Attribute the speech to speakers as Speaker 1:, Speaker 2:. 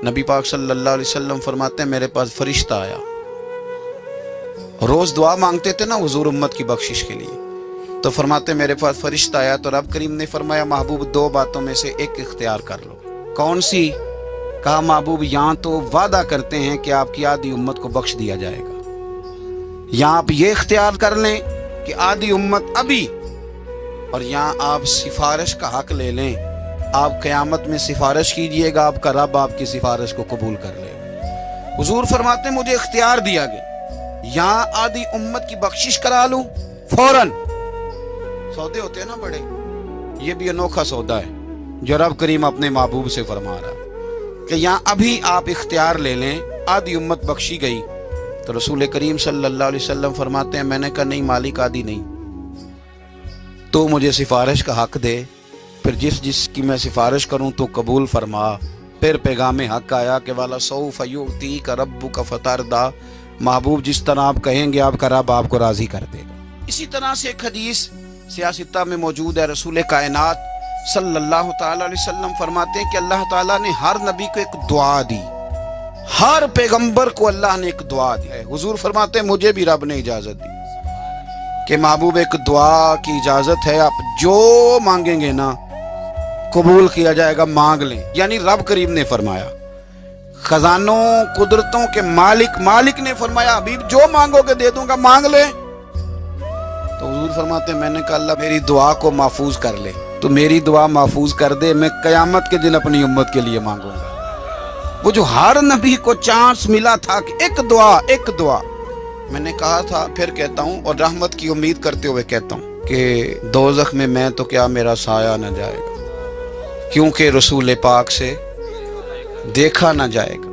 Speaker 1: نبی پاک صلی اللہ علیہ وسلم فرماتے ہیں میرے پاس فرشتہ آیا، روز دعا مانگتے تھے نا حضور امت کی بخشش کے لیے، تو فرماتے میرے پاس فرشتہ آیا تو رب کریم نے فرمایا محبوب دو باتوں میں سے ایک اختیار کر لو۔ کون سی؟ کہا محبوب یہاں تو وعدہ کرتے ہیں کہ آپ کی آدھی امت کو بخش دیا جائے گا، یہاں آپ یہ اختیار کر لیں کہ آدھی امت ابھی، اور یہاں آپ سفارش کا حق لے لیں، آپ قیامت میں سفارش کیجئے گا، آپ کا رب آپ کی سفارش کو قبول کر لے گا۔ حضور فرماتے ہیں مجھے اختیار دیا گیا یہاں آدھی امت کی بخشش کرا لوں فوراً۔ سودے ہوتے ہیں نا بڑے، یہ بھی انوکھا سودا ہے جو رب کریم اپنے محبوب سے فرما رہا کہ یہاں ابھی آپ اختیار لے لیں، آدھی امت بخشی گئی۔ تو رسول کریم صلی اللہ علیہ وسلم فرماتے ہیں میں نے کہا نہیں مالک آدھی نہیں، تو مجھے سفارش کا حق دے، پھر جس کی میں سفارش کروں تو قبول فرما۔ پھر پیغام حق آیا کہ والا سوف یعطیک ربک فترضی، محبوب جس طرح آپ کہیں گے آپ کا رب آپ کو راضی کر دے گا۔ اسی طرح سے ایک حدیث سیاستہ میں موجود ہے، رسول کائنات صلی اللہ تعالی علیہ وسلم فرماتے ہیں کہ اللہ تعالیٰ نے ہر نبی کو ایک دعا دی، ہر پیغمبر کو اللہ نے ایک دعا دی ہے۔ حضور فرماتے ہیں مجھے بھی رب نے اجازت دی کہ محبوب ایک دعا کی اجازت ہے، آپ جو مانگیں گے نا قبول کیا جائے گا، مانگ لیں۔ یعنی رب کریم نے فرمایا، خزانوں قدرتوں کے مالک نے فرمایا حبیب جو مانگو گے دے دوں گا، مانگ لیں۔ تو حضور فرماتے ہیں میں نے کہا اللہ میری دعا کو محفوظ کر لے، تو میری دعا محفوظ کر دے، میں قیامت کے دن اپنی امت کے لیے مانگوں گا۔ وہ جو ہر نبی کو چانس ملا تھا کہ ایک دعا میں نے کہا تھا، پھر کہتا ہوں اور رحمت کی امید کرتے ہوئے کہتا ہوں کہ دوزخ میں تو کیا میرا سایہ نہ جائے گا، کیونکہ رسول پاک سے دیکھا نہ جائے گا۔